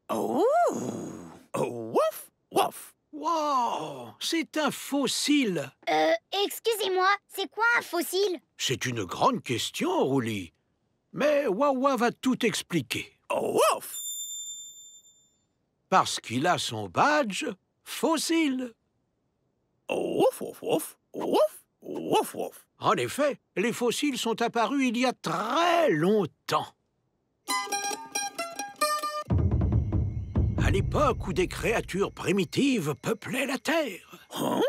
Oh! Oh, wouf, wouf. Wow! C'est un fossile. Excusez-moi, c'est quoi un fossile? C'est une grande question, Rouli. Mais Wawa va tout expliquer. Oh, wouf. Parce qu'il a son badge fossile. Oh, wouf, wouf, wouf. Wouf, wouf, wouf. En effet, les fossiles sont apparus il y a très longtemps. À l'époque où des créatures primitives peuplaient la Terre. Hein?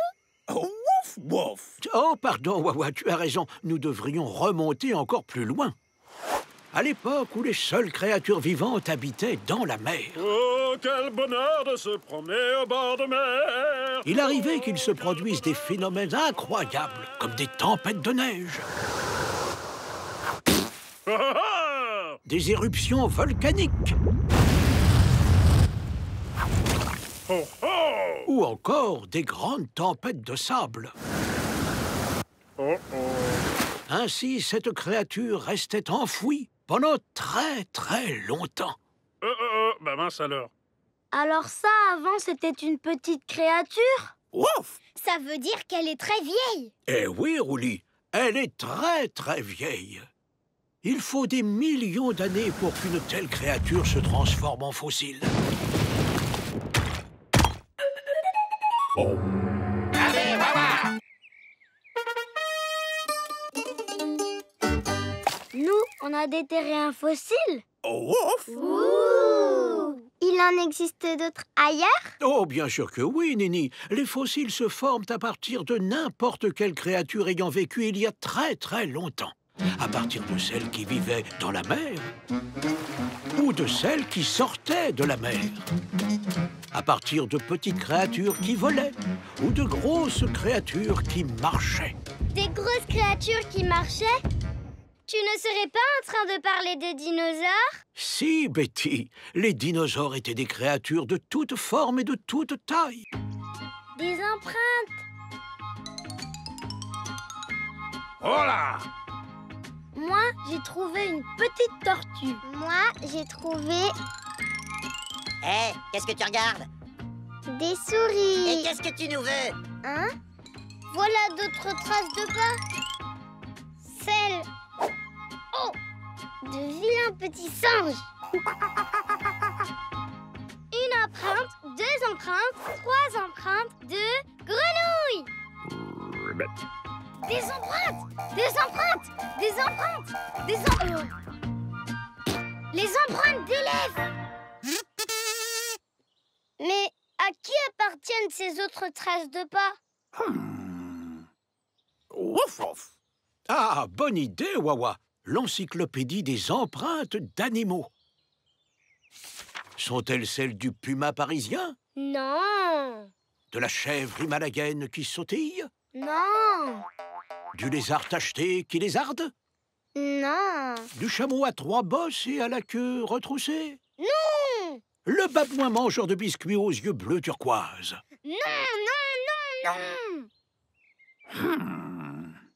Oh, wouf, wouf. Oh, pardon, Wawa, tu as raison. Nous devrions remonter encore plus loin. À l'époque où les seules créatures vivantes habitaient dans la mer. Oh, quel bonheur de se promener au bord de mer! Il arrivait qu'il se produise des phénomènes incroyables, comme des tempêtes de neige, des éruptions volcaniques, Oh, oh! ou encore des grandes tempêtes de sable. Oh, oh. Ainsi, cette créature restait enfouie pendant très longtemps. Ben mince alors. Alors ça, avant, c'était une petite créature? Wouf. Ça veut dire qu'elle est très vieille. Eh oui, Rouli, elle est très vieille. Il faut des millions d'années pour qu'une telle créature se transforme en fossile. Allez, Wawa. Nous, on a déterré un fossile. Oh, wouf. Ouh! Il en existe d'autres ailleurs? Oh, bien sûr que oui, Nini. Les fossiles se forment à partir de n'importe quelle créature ayant vécu il y a très longtemps. À partir de celles qui vivaient dans la mer, ou de celles qui sortaient de la mer. À partir de petites créatures qui volaient, ou de grosses créatures qui marchaient. Des grosses créatures qui marchaient? Tu ne serais pas en train de parler de dinosaures? Si, Betty, les dinosaures étaient des créatures de toutes formes et de toutes tailles. Des empreintes. Oh là. Moi, j'ai trouvé une petite tortue. Moi, j'ai trouvé Hé, qu'est-ce que tu regardes? des souris. Et qu'est-ce que tu nous veux? Hein? Voilà d'autres traces de pas. Celles... Oh! De vilains petits singes. Une empreinte, deux empreintes, trois empreintes de grenouilles. Des empreintes! Des empreintes! Des empreintes! Des empreintes! Les empreintes d'élèves! Mais à qui appartiennent ces autres traces de pas? Wouf, wouf. Ah, bonne idée, Wawa. L'encyclopédie des empreintes d'animaux. Sont-elles celles du puma parisien? Non! De la chèvre himalayenne qui sautille? Non! Du lézard tacheté qui lézarde? Non! Du chameau à trois bosses et à la queue retroussée? Non! Le babouin mangeur de biscuits aux yeux bleus turquoise? Non, non, non, non!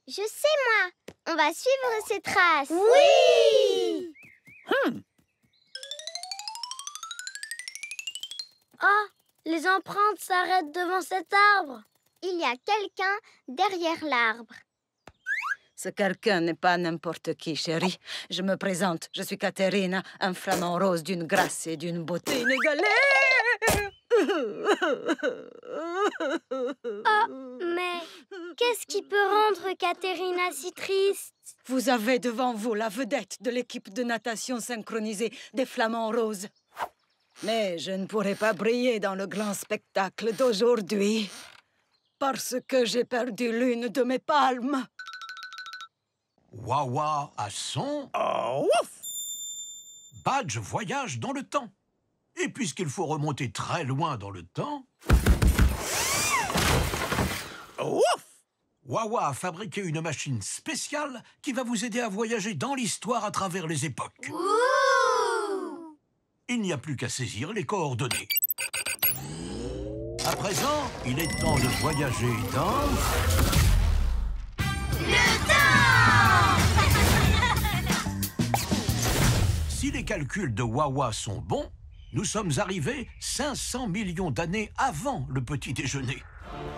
Je sais, moi! On va suivre ces traces! Oui! Ah, les empreintes s'arrêtent devant cet arbre. Il y a quelqu'un derrière l'arbre. Ce quelqu'un n'est pas n'importe qui, chérie. Je me présente, je suis Caterina, un flamant rose d'une grâce et d'une beauté inégalée. Oh, mais qu'est-ce qui peut rendre Caterina si triste? Vous avez devant vous la vedette de l'équipe de natation synchronisée des Flamants Roses. Mais je ne pourrai pas briller dans le grand spectacle d'aujourd'hui parce que j'ai perdu l'une de mes palmes. Wawa a son Oh, wouf. badge voyage dans le temps. Et puisqu'il faut remonter très loin dans le temps, Wouf. Wawa a fabriqué une machine spéciale qui va vous aider à voyager dans l'histoire à travers les époques. Ouh! Il n'y a plus qu'à saisir les coordonnées. À présent, il est temps de voyager dans... Le temps! Si les calculs de Wawa sont bons, nous sommes arrivés 500 millions d'années avant le petit déjeuner,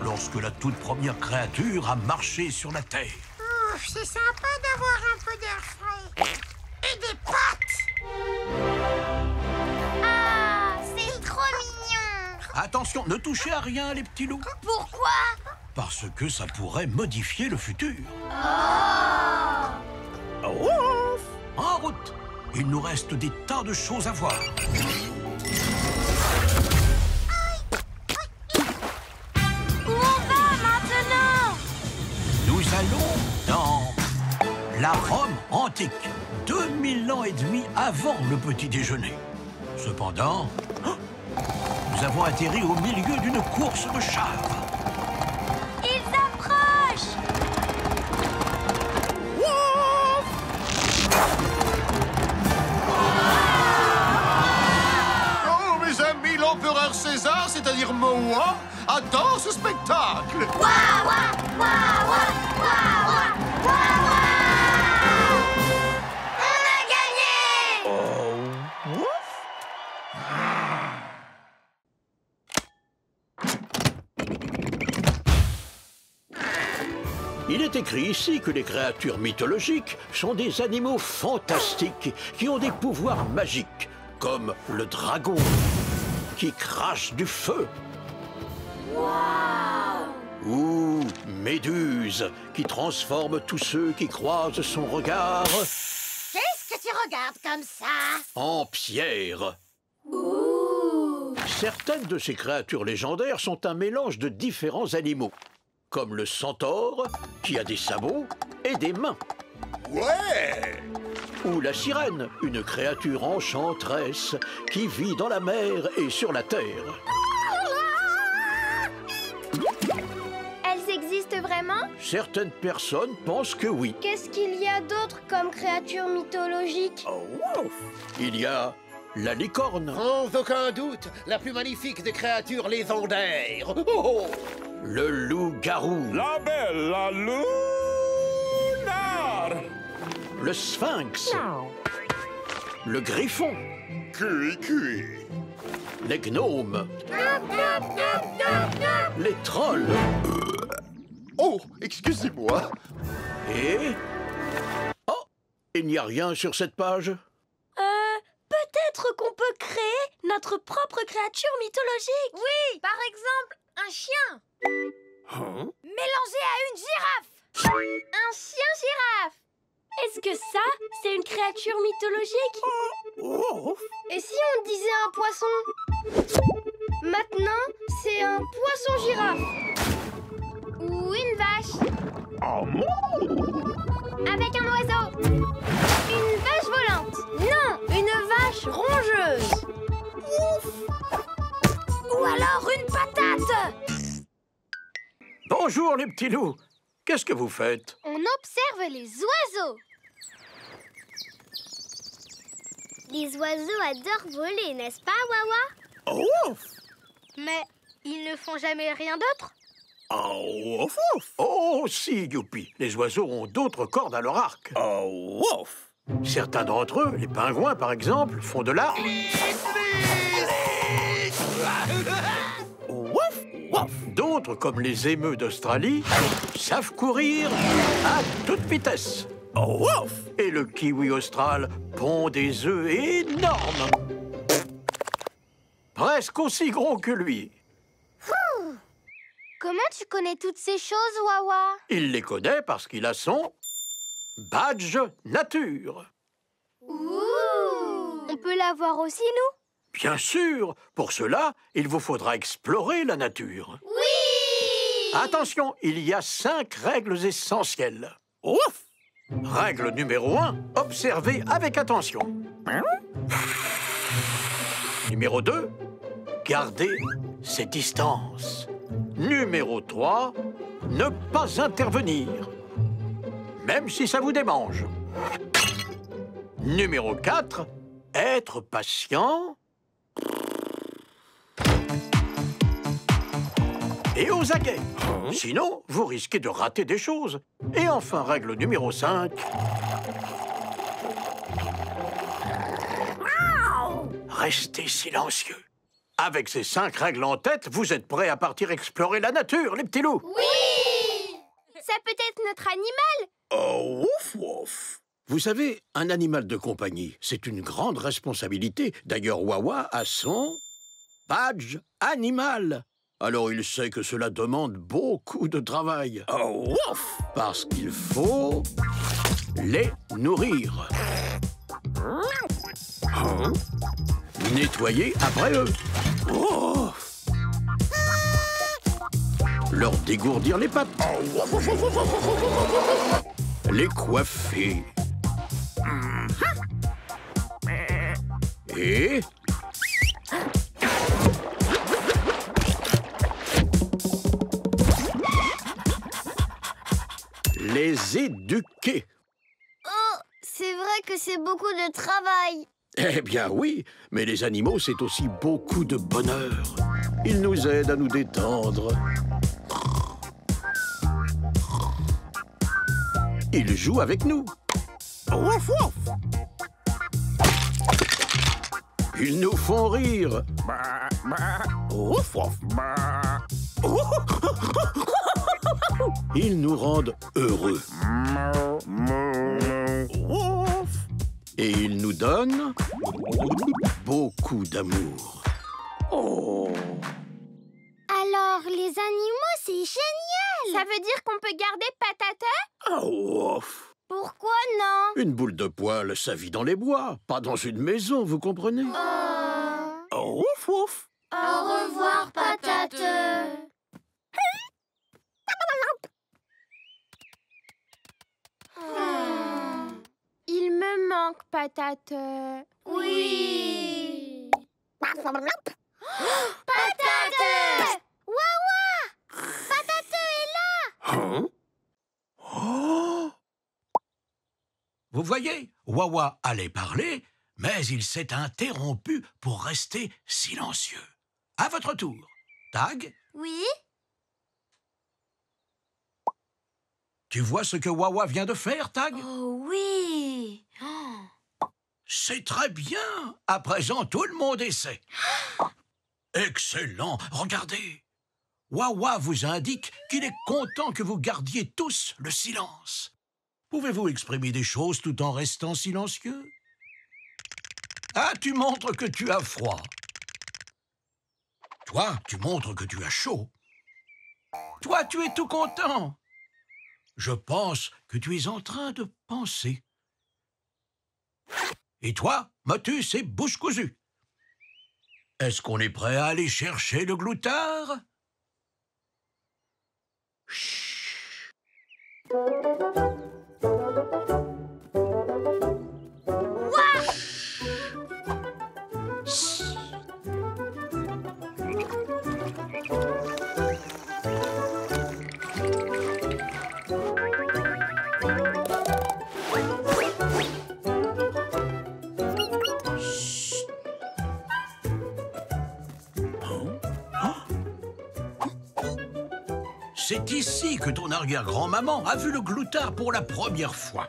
lorsque la toute première créature a marché sur la Terre. Ouf, c'est sympa d'avoir un peu d'air frais. Et des pattes. Ah, c'est trop mignon. Attention, ne touchez à rien, les petits loups. Pourquoi? Parce que ça pourrait modifier le futur. Ouf! En route! Il nous reste des tas de choses à voir. Où on va maintenant? Nous allons dans la Rome antique, 2000 ans et demi avant le petit déjeuner. Cependant, nous avons atterri au milieu d'une course de chars. Ils approchent. Oh, mes amis, l'empereur César, c'est-à-dire moi, adore ce spectacle. On a gagné. Oh, ouf! Il est écrit ici que les créatures mythologiques sont des animaux fantastiques qui ont des pouvoirs magiques, comme le dragon, qui crache du feu. Ou Méduse, qui transforme tous ceux qui croisent son regard Qu'est-ce que tu regardes comme ça? en pierre. Certaines de ces créatures légendaires sont un mélange de différents animaux, comme le centaure, qui a des sabots et des mains. Ouais. Ou la sirène, une créature enchanteresse qui vit dans la mer et sur la terre. Elles existent vraiment? Certaines personnes pensent que oui. Qu'est-ce qu'il y a d'autre comme créatures mythologiques? Ouf! Il y a la licorne, Sans aucun doute, la plus magnifique des créatures légendaires. Oh, oh. le loup-garou, La belle, la lunar. le sphinx, le griffon, Cui. les gnomes, les trolls Oh, excusez-moi. et... Oh, il n'y a rien sur cette page. Peut-être qu'on peut créer notre propre créature mythologique. Oui, par exemple, un chien. Mélangé à une girafe. Un chien-girafe. Est-ce que ça, c'est une créature mythologique? Ouf! Et si on disait un poisson? Maintenant, c'est un poisson-girafe. Ou une vache. Avec un oiseau. Une vache volante. Non, une vache rongeuse. Ou alors une patate. Bonjour les petits loups. Qu'est-ce que vous faites? On observe les oiseaux. Les oiseaux adorent voler, n'est-ce pas, Wawa? Ouf! Mais ils ne font jamais rien d'autre. Ouf! Ouf! Oh si, youpi. Les oiseaux ont d'autres cordes à leur arc. Ouf! Certains d'entre eux, les pingouins par exemple, font de la... Ouf! Ouf! D'autres, comme les émeus d'Australie, savent courir à toute vitesse. Ouf! Et le kiwi austral pond des œufs énormes. Presque aussi gros que lui. Comment tu connais toutes ces choses, Wawa? Il les connaît parce qu'il a son badge nature. On peut l'avoir aussi, nous? Bien sûr, pour cela, il vous faudra explorer la nature. Oui! Attention, il y a 5 règles essentielles. Ouf! Règle numéro 1, observez avec attention. Numéro 2, gardez ses distances. Numéro 3, ne pas intervenir, même si ça vous démange. Numéro 4, être patient et aux aguets. Sinon, vous risquez de rater des choses. Et enfin, règle numéro 5. restez silencieux. Avec ces 5 règles en tête, vous êtes prêts à partir explorer la nature, les petits loups? Oui! Ça peut être notre animal. Oh, wouf, wouf. Vous savez, un animal de compagnie, c'est une grande responsabilité. D'ailleurs, Wawa a son badge animal. Alors il sait que cela demande beaucoup de travail. Oh, wouf. Parce qu'il faut les nourrir. Hein? Nettoyer après eux. Oh. Leur dégourdir les pattes. Oh, wouf, wouf, wouf, wouf, wouf, wouf, wouf. Les coiffer. Et... les éduquer. Oh, c'est vrai que c'est beaucoup de travail. Eh bien oui, mais les animaux, c'est aussi beaucoup de bonheur. Ils nous aident à nous détendre. Ils jouent avec nous. Wouf, wouf. Ils nous font rire. Wouf, wouf. Ils nous rendent heureux. Wouf. Et ils nous donnent beaucoup d'amour. Oh. Alors, les animaux, c'est génial. Ça veut dire qu'on peut garder Patata? Oh, wouf. Pourquoi non? Une boule de poil, ça vit dans les bois, pas dans une maison, vous comprenez? Oh, wouf, wouf. Au revoir, Patate. Il me manque Patata. Oui. Patate! Wawa! Patate est là! Hein? Oh. Vous voyez, Wawa allait parler, mais il s'est interrompu pour rester silencieux. À votre tour. Tag, Oui? tu vois ce que Wawa vient de faire, Tag? Oh oui! C'est très bien. À présent, tout le monde essaie. Excellent. Regardez. Wawa vous indique qu'il est content que vous gardiez tous le silence. Pouvez-vous exprimer des choses tout en restant silencieux? Ah, tu montres que tu as froid. Toi, tu montres que tu as chaud. Toi, tu es tout content. Je pense que tu es en train de penser. Et toi, Motus et bouche cousue. Est-ce qu'on est prêt à aller chercher le gloutard? Chut. C'est ici que ton arrière-grand-maman a vu le gloutard pour la première fois.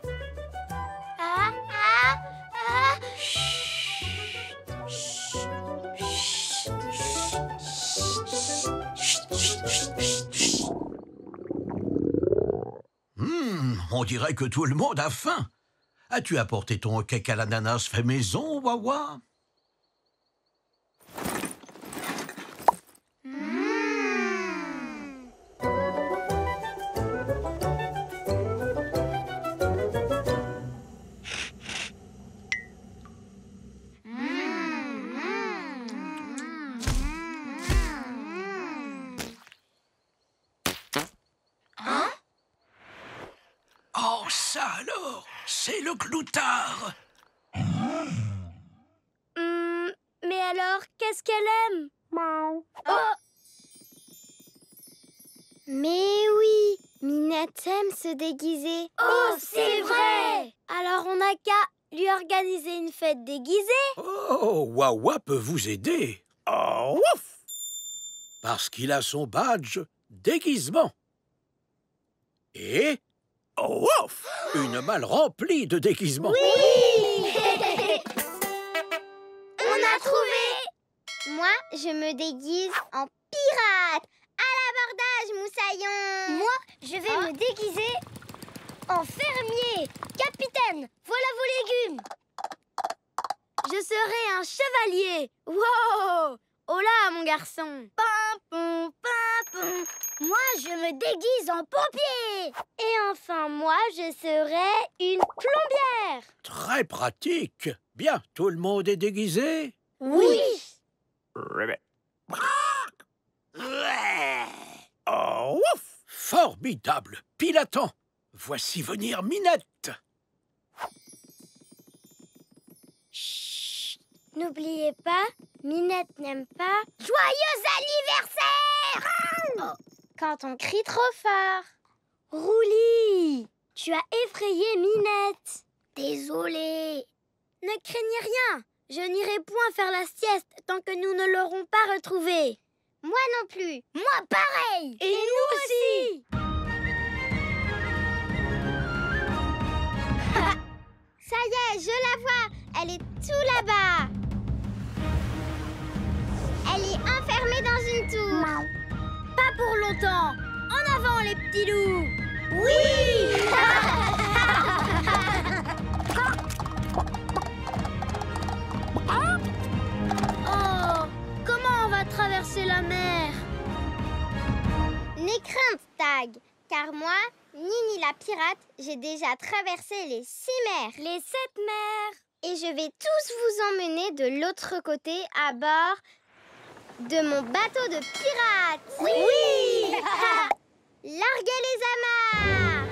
On dirait que tout le monde a faim. As-tu apporté ton cake à l'ananas fait maison, Wawa? Oh, ça alors, c'est le gloutard. Mais alors, qu'est-ce qu'elle aime? Oh! Mais oui, Minette aime se déguiser. Oh, c'est vrai! Alors on n'a qu'à lui organiser une fête déguisée. Oh, Wawa peut vous aider. Oh, wouf. Parce qu'il a son badge déguisement. Et Oh, wouf. une malle remplie de déguisements. Oui! On a trouvé! Moi, je me déguise en pirate. À l'abordage, Moussaillon! Moi, je vais me déguiser en fermier. Capitaine, voilà vos légumes. Je serai un chevalier. Wow! Oh là, mon garçon! Pimpon, pimpon. Moi, je me déguise en pompier. Et enfin, moi, je serai une plombière. Très pratique. Bien, tout le monde est déguisé? Oui. Oh, ouf! Formidable. Pile à temps. Voici venir Minette. Chut. N'oubliez pas, Minette n'aime pas Joyeux anniversaire! Oh, quand on crie trop fort. Roulis, tu as effrayé Minette. Désolée. Ne craignez rien. Je n'irai point faire la sieste tant que nous ne l'aurons pas retrouvée. Moi non plus. Moi pareil. Et nous aussi. Ça y est, je la vois. Elle est tout là-bas. Elle est enfermée dans une tour. Pas pour longtemps. En avant, les petits loups. Oui. Oh, comment on va traverser la mer? N'aie crainte, Tag, car moi, Nini la pirate, j'ai déjà traversé les 6 mers. Les 7 mers. Et je vais tous vous emmener de l'autre côté à bord de mon bateau de pirate. Oui. Larguez les amarres.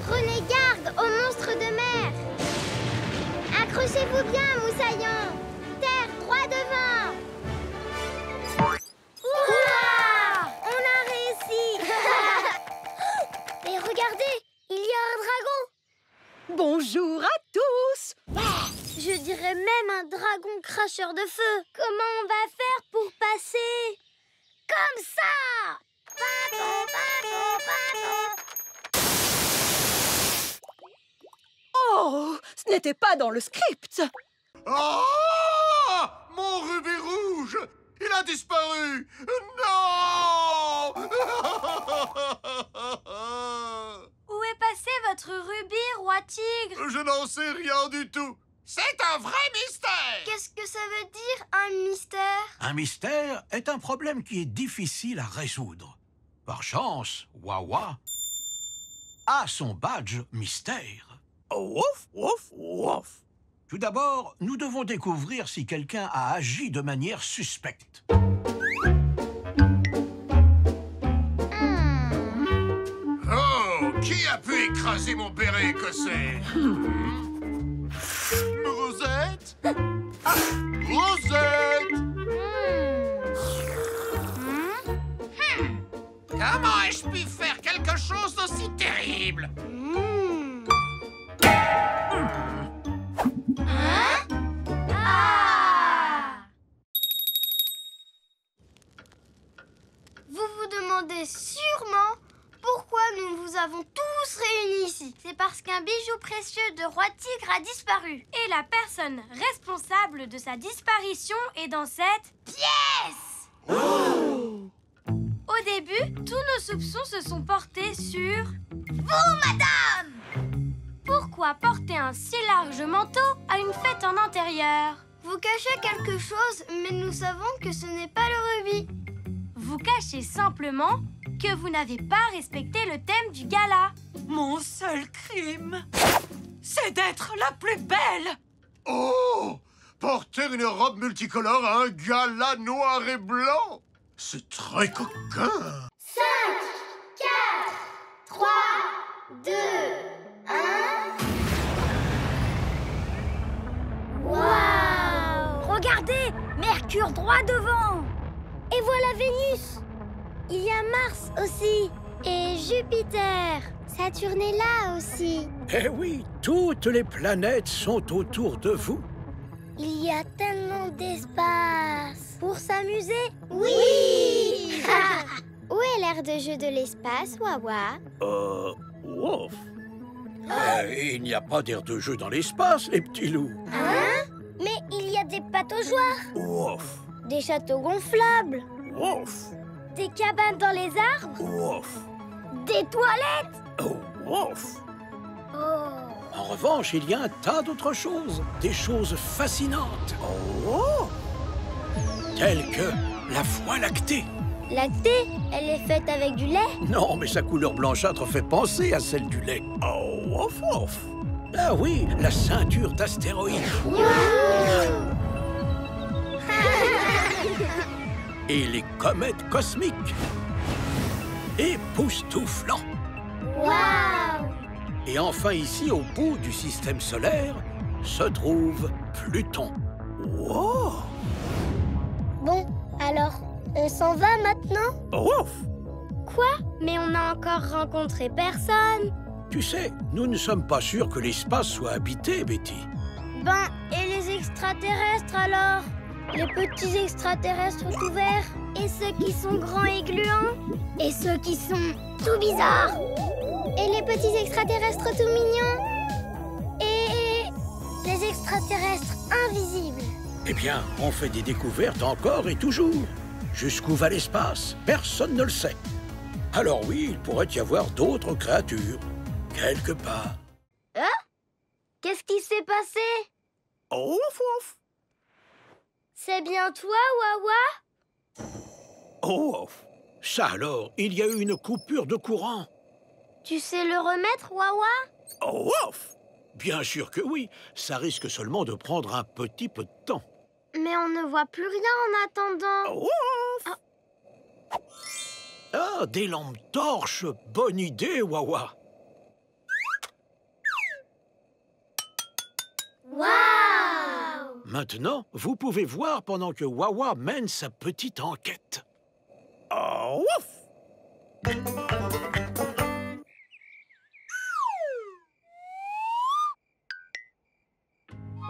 Prenez garde aux monstres de mer. Accrochez-vous bien, Moussaillon. Terre droit devant. Hurrah! On a réussi. Mais regardez, il y a un dragon. Bonjour à tous. Je dirais même un dragon cracheur de feu. Comment on va faire pour passer? Comme ça. Papo, papo, papo. Oh, ce n'était pas dans le script. Oh! Mon rubis rouge! Il a disparu! Non! Où est passé votre rubis, roi tigre? Je n'en sais rien du tout. C'est un vrai mystère! Qu'est-ce que ça veut dire, un mystère? Un mystère est un problème qui est difficile à résoudre. Par chance, Wawa a son badge mystère. Wouf, wouf, wouf. Tout d'abord, nous devons découvrir si quelqu'un a agi de manière suspecte. Oh! Qui a pu écraser mon béret écossais? Rosette? Ah! Rosette! Comment ai-je pu faire quelque chose d'aussi terrible? Vous vous demandez sûrement pourquoi nous vous avons tous réunis ici. C'est parce qu'un bijou précieux de Roi Tigre a disparu. Et la personne responsable de sa disparition est dans cette pièce. Au début, tous nos soupçons se sont portés sur vous, madame. Pourquoi porter un si large manteau à une fête en intérieur? Vous cachez quelque chose, mais nous savons que ce n'est pas le rubis. Vous cachez simplement que vous n'avez pas respecté le thème du gala. Mon seul crime, c'est d'être la plus belle. Oh! Porter une robe multicolore à un gala noir et blanc! C'est très coquin! 5, 4, 3, 2, 1... Waouh! Regardez! Mercure droit devant! Et voilà Vénus! Il y a Mars aussi! Et Jupiter! Saturne est là aussi! Eh oui, toutes les planètes sont autour de vous. Il y a tellement d'espace! Pour s'amuser? Oui! Où est l'aire de jeu de l'espace, Wawa? Wouf. Il n'y a pas d'aire de jeu dans l'espace, les petits loups. Hein? Mais il y a des pataugeoires, Ouf. des châteaux gonflables, Ouf. des cabanes dans les arbres, Ouf. des toilettes. Oh, ouf. Oh. En revanche, il y a un tas d'autres choses, des choses fascinantes, Oh. telles que la Voie lactée. Lactée, elle est faite avec du lait. Non, mais sa couleur blanchâtre fait penser à celle du lait. Oh, ouf, ouf. Ah oui, la ceinture d'astéroïdes. Et les comètes cosmiques. Époustouflant. Waouh! Et enfin ici, au bout du système solaire, se trouve Pluton. Wow. Bon, alors, on s'en va maintenant? Ouf. Quoi? Mais on n'a encore rencontré personne. Tu sais, nous ne sommes pas sûrs que l'espace soit habité, Betty. Ben, et les extraterrestres alors? Les petits extraterrestres tout verts? Et ceux qui sont grands et gluants? Et ceux qui sont tout bizarres? Et les petits extraterrestres tout mignons? Et les extraterrestres invisibles? Eh bien, on fait des découvertes encore et toujours. Jusqu'où va l'espace? Personne ne le sait. Alors oui, il pourrait y avoir d'autres créatures, quelque part. Hein? Qu'est-ce qui s'est passé? Ouf, ouf. C'est bien toi, Wawa? Ouf. Ça alors, il y a eu une coupure de courant. Tu sais le remettre, Wawa? Ouf. Bien sûr que oui, ça risque seulement de prendre un petit peu de temps. Mais on ne voit plus rien en attendant. Ouf. Ah, des lampes torches, bonne idée, Wawa. Waouh! Maintenant, vous pouvez voir pendant que Wawa mène sa petite enquête. Ouf.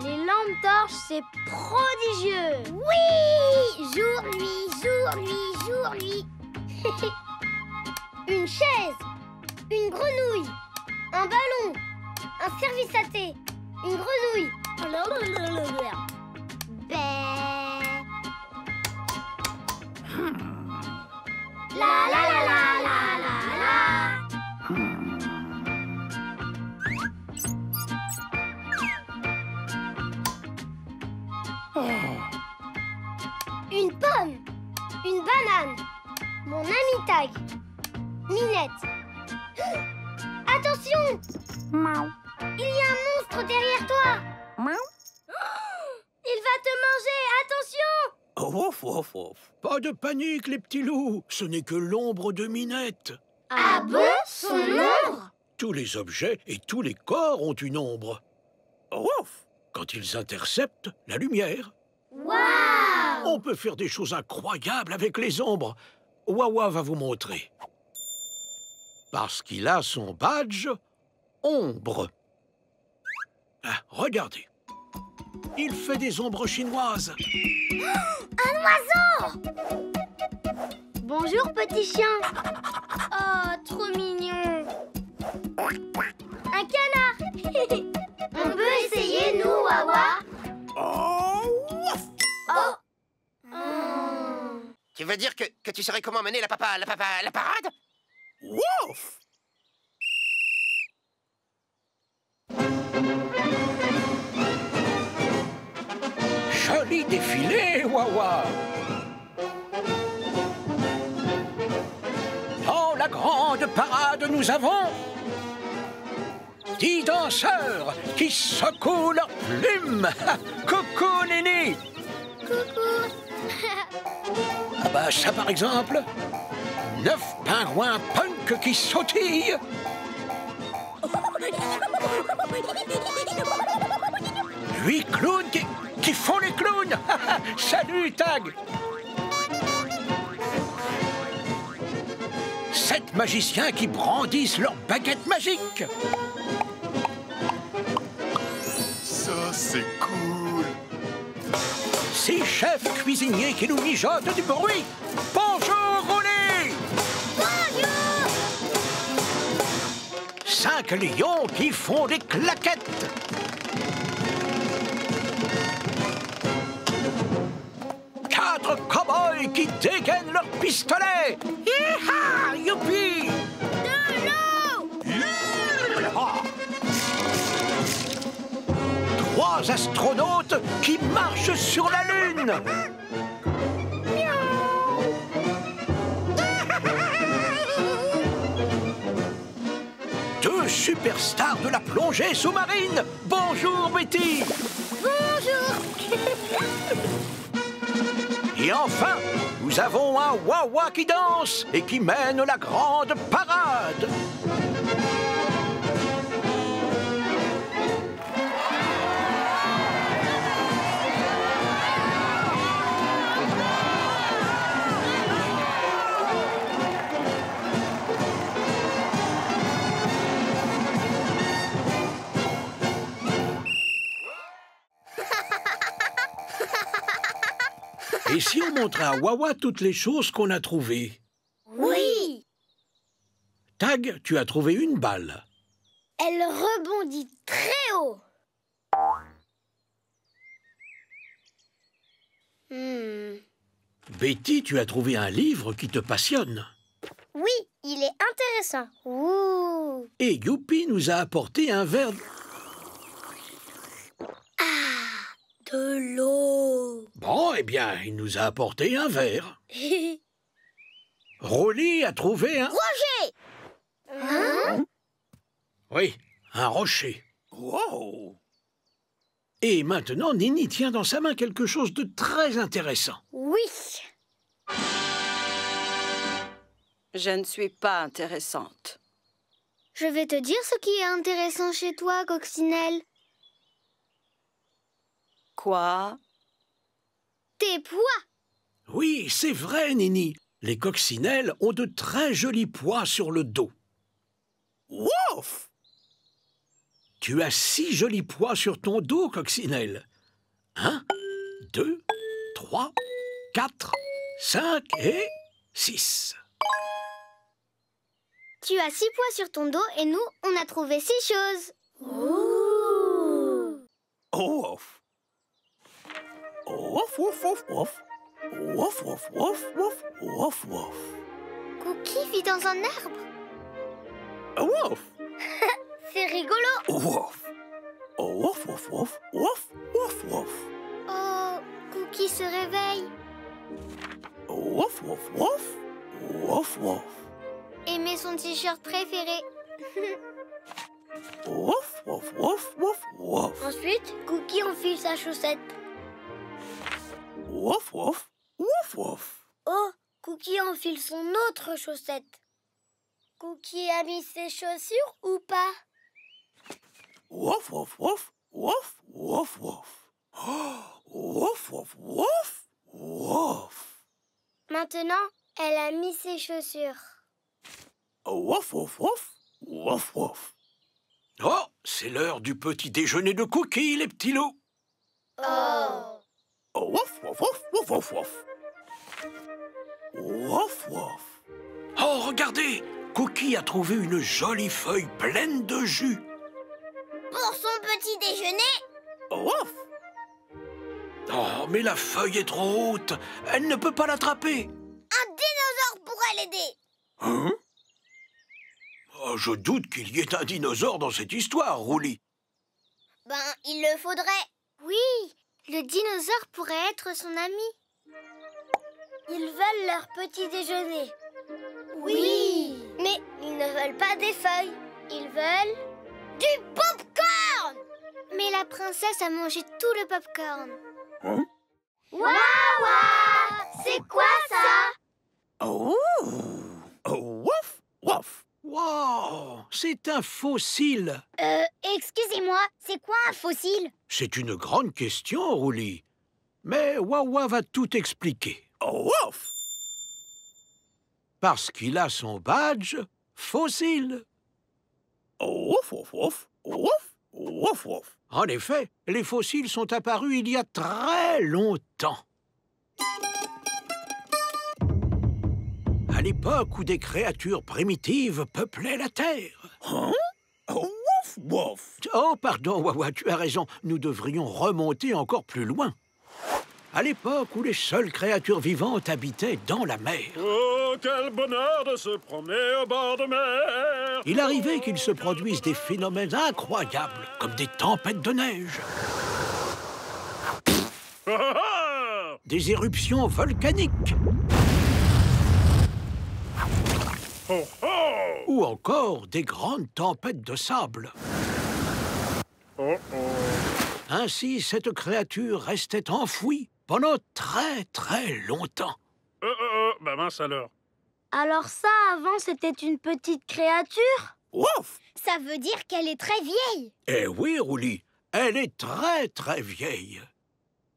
Les lampes torches, c'est prodigieux! Oui! Jour, nuit, jour, nuit, jour, nuit. Une chaise, une grenouille, un ballon, un service à thé, une grenouille. Ben. La la la la la la la. Une pomme, une banane, mon ami Tag, Minette. Attention! Il y a un monstre derrière toi! Il va te manger! Attention! Ouf, ouf, ouf. Pas de panique, les petits loups, ce n'est que l'ombre de Minette. Ah bon? Son ombre? Tous les objets et tous les corps ont une ombre, Ouf. quand ils interceptent la lumière. Waouh! On peut faire des choses incroyables avec les ombres. Wawa va vous montrer. Parce qu'il a son badge ombre. Ah, regardez. Il fait des ombres chinoises. Un oiseau! Bonjour, petit chien. Oh, trop mignon. Un canard. On peut essayer, nous, Wawa? Ouf. Oh. Tu veux dire que tu saurais comment mener la parade? Ouf. Joli défilé, Wawa. Dans la grande parade, nous avons 10 danseurs qui secouent leurs plumes. Coucou, Nini. Coucou. Ah bah ça, par exemple. 9 pingouins punk qui sautillent. 8 clowns qui font les clowns. Salut, Tag. 7 magiciens qui brandissent leurs baguettes magiques. Ça, c'est cool. 6 chefs cuisiniers qui nous mijotent du bruit. Bonjour, Roulé. Bonjour. 5 lions qui font des claquettes. qui dégainent leurs pistolets. Hi-ha! Youpi! De l'eau! 3 astronautes qui marchent sur la Lune. Deux superstars de la plongée sous-marine. Bonjour, Betty. Bonjour! Et enfin, nous avons un Wawa qui danse et qui mène la grande parade. Et si on montrait à Wawa toutes les choses qu'on a trouvées? Oui! Tag, tu as trouvé une balle. Elle rebondit très haut. Betty, tu as trouvé un livre qui te passionne. Oui, il est intéressant. Ouh. Et Youpi nous a apporté un verre... De l'eau. Bon, eh bien, il nous a apporté un verre. Rolly a trouvé un... Roger! Hein? Oui, un rocher. Wow! Et maintenant, Nini tient dans sa main quelque chose de très intéressant. Oui. Je ne suis pas intéressante. Je vais te dire ce qui est intéressant chez toi, Coccinelle. Quoi? Tes pois. Oui, c'est vrai, Nini. Les coccinelles ont de très jolis pois sur le dos. Wouf! Tu as 6 jolis pois sur ton dos, Coccinelle. 1, 2, 3, 4, 5 et 6. Tu as 6 pois sur ton dos et nous, on a trouvé 6 choses. Wouf! Wouf, wouf, wouf, wouf. Wouf, wouf, wouf, wouf, wouf, wouf. Cookie vit dans un arbre. Wouf! C'est rigolo. Wouf! Wouf, wouf, wouf, wouf, wouf, wouf. Oh, Cookie se réveille. Wouf, wouf, wouf, wouf, wouf. Et met son t-shirt préféré. Wouf, wouf, wouf, wouf, wouf. Ensuite, Cookie enfile sa chaussette. Wouf, wouf, wouf, wouf. Oh, Cookie enfile son autre chaussette. Cookie a mis ses chaussures ou pas? Wouf, wouf, wouf, wouf, wouf, wouf. Oh, wouf, wouf, wouf, wouf. Maintenant, elle a mis ses chaussures. Wouf, wouf, wouf, wouf, wouf. Oh, c'est l'heure du petit déjeuner de Cookie, les petits loups. Oh. Wouf, wouf, wouf, wouf, wouf, wouf. Wouf, wouf. Oh, regardez, Cookie a trouvé une jolie feuille pleine de jus. Pour son petit déjeuner? Wouf. Oh, mais la feuille est trop haute. Elle ne peut pas l'attraper. Un dinosaure pourrait l'aider. Hein? Oh, je doute qu'il y ait un dinosaure dans cette histoire, Rolly. Ben, il le faudrait. Oui, le dinosaure pourrait être son ami. Ils veulent leur petit déjeuner. Oui. Mais ils ne veulent pas des feuilles. Ils veulent du pop-corn. Mais la princesse a mangé tout le pop-corn. Hein? Waouh! C'est quoi ça? Oh. Wouf, wouf. Wow, c'est un fossile. Excusez-moi, c'est quoi un fossile? C'est une grande question, Rolly. Mais Wawa va tout expliquer. Wouf. Parce qu'il a son badge fossile. Wouf, wouf, wouf, wouf, wouf, wouf. En effet, les fossiles sont apparus il y a très longtemps. À l'époque où des créatures primitives peuplaient la Terre. Hein? Wouf, wouf. Oh, pardon, Wawa, tu as raison. Nous devrions remonter encore plus loin. à l'époque où les seules créatures vivantes habitaient dans la mer. Oh, quel bonheur de se promener au bord de mer! Il arrivait qu'il se produise des phénomènes incroyables, comme des tempêtes de neige, des éruptions volcaniques, ou encore des grandes tempêtes de sable. Ainsi, cette créature restait enfouie pendant très très longtemps. Bah mince alors. Alors ça, avant, c'était une petite créature? Ouf! Ça veut dire qu'elle est très vieille. Eh oui, Rouli, elle est très très vieille.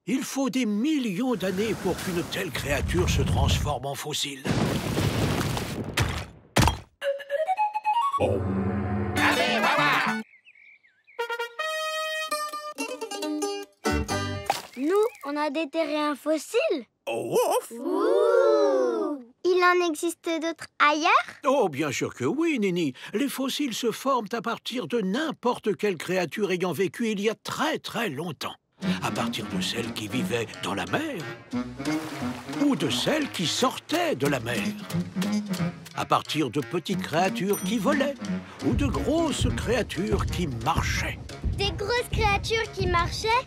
Il faut des millions d'années pour qu'une telle créature se transforme en fossile. Allez, va voir! Nous, on a déterré un fossile? Ouf! Ouh! Il en existe d'autres ailleurs? Oh, bien sûr que oui, Nini. Les fossiles se forment à partir de n'importe quelle créature ayant vécu il y a très très longtemps. À partir de celles qui vivaient dans la mer, ou de celles qui sortaient de la mer. À partir de petites créatures qui volaient, ou de grosses créatures qui marchaient. Des grosses créatures qui marchaient?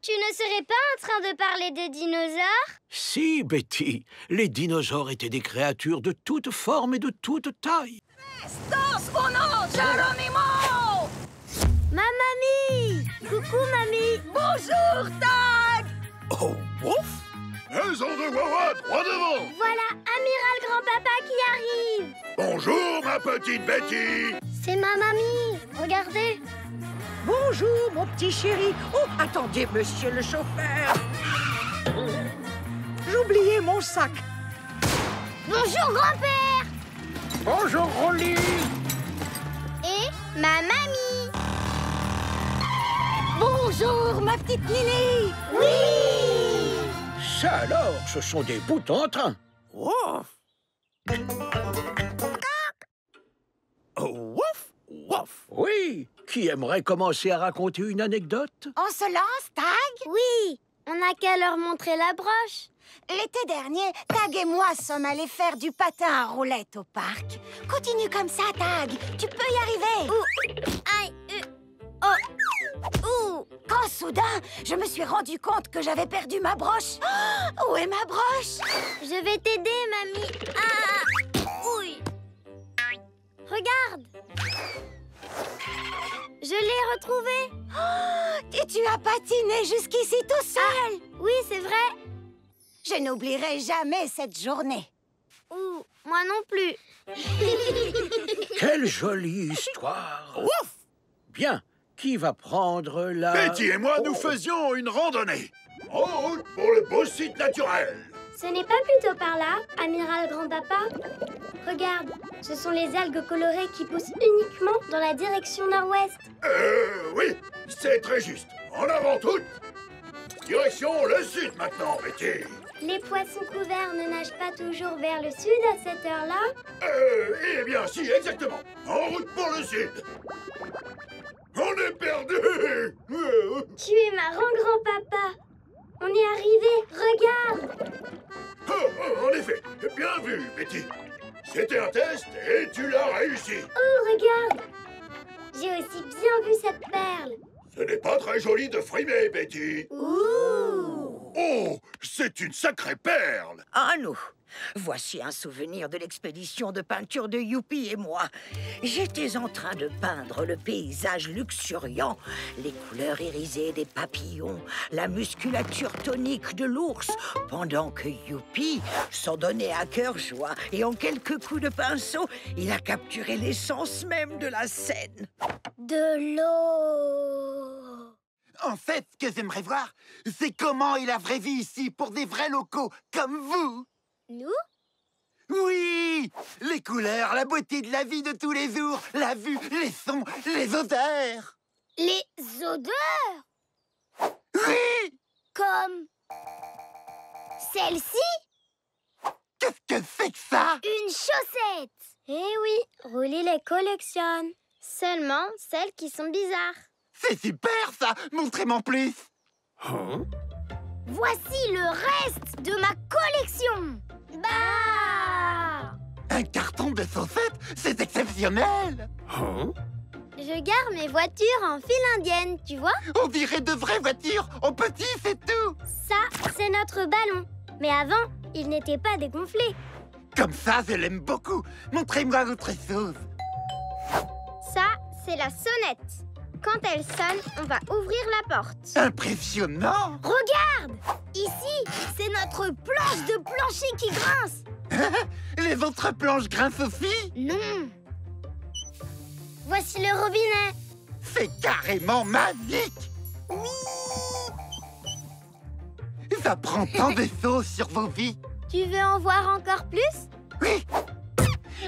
Tu ne serais pas en train de parler de dinosaures? Si, Betty, les dinosaures étaient des créatures de toutes formes et de toutes tailles. Ma mamie! Coucou, mamie! Bonjour, Tag! Oh, ouf! Maison de Wawa, droit devant. Voilà Amiral Grand-Papa qui arrive! Bonjour, ma petite Betty. C'est ma mamie! Regardez! Bonjour, mon petit chéri. Oh, attendez, monsieur le chauffeur. J'oubliais mon sac. Bonjour grand-père! Bonjour, Rolly! Et ma mamie! Bonjour, ma petite Nini. Oui! Ça alors, ce sont des bouts en train. Ouf! Ouf! Ouf! Oui, qui aimerait commencer à raconter une anecdote? On se lance, Tag? Oui, on n'a qu'à leur montrer la broche. L'été dernier, Tag et moi sommes allés faire du patin à roulettes au parc. Continue comme ça, Tag. Tu peux y arriver. Aïe, ouh. Quand soudain, je me suis rendu compte que j'avais perdu ma broche. Oh, où est ma broche? Je vais t'aider, mamie. Ah, ouille. Regarde. Je l'ai retrouvée. Et tu as patiné jusqu'ici tout seul. Oui, c'est vrai. Je n'oublierai jamais cette journée. Ouh, moi non plus. Quelle jolie histoire! Ouf! Bien, qui va prendre la... Betty et moi, nous faisions une randonnée. En route pour le beau site naturel. Ce n'est pas plutôt par là, Amiral Grand-Papa? Regarde, ce sont les algues colorées qui poussent uniquement dans la direction nord-ouest. Oui, c'est très juste. En avant toutes. Direction le sud maintenant, Betty. Les poissons couverts ne nagent pas toujours vers le sud à cette heure-là? Eh bien, si, exactement. En route pour le sud. On est perdu. Tu es marrant, grand-papa. On est arrivé, regarde. En effet, bien vu, Betty. C'était un test et tu l'as réussi. Oh, regarde. J'ai aussi bien vu cette perle. Ce n'est pas très joli de frimer, Betty. Ouh. Oh, c'est une sacrée perle. Ah non. Voici un souvenir de l'expédition de peinture de Youpi et moi. J'étais en train de peindre le paysage luxuriant, les couleurs irisées des papillons, la musculature tonique de l'ours, pendant que Youpi s'en donnait à cœur joie et en quelques coups de pinceau, il a capturé l'essence même de la scène. De l'eau. En fait, ce que j'aimerais voir, c'est comment est la vraie vie ici pour des vrais locaux comme vous. Nous? Oui! Les couleurs, la beauté de la vie de tous les jours, la vue, les sons, les odeurs. Les odeurs? Oui! Comme celle-ci? Qu'est-ce que c'est que ça? Une chaussette! Eh oui, Rolly les collectionne. Seulement celles qui sont bizarres. C'est super, ça! Montrez-moi plus! Voici le reste de ma collection. Bah! Un carton de saucettes, c'est exceptionnel. Hein? Je gare mes voitures en file indienne, tu vois? On dirait de vraies voitures, en petit, c'est tout. Ça, c'est notre ballon. Mais avant, il n'était pas dégonflé. Comme ça, je l'aime beaucoup. Montrez-moi votre chose. Ça, c'est la sonnette. Quand elle sonne, on va ouvrir la porte. Impressionnant. Regarde! Ici, c'est notre planche de plancher qui grince. Les autres planches grincent aussi? Non. Voici le robinet. C'est carrément magique. Oui. Ça prend tant de choses sur vos vies. Tu veux en voir encore plus? Oui.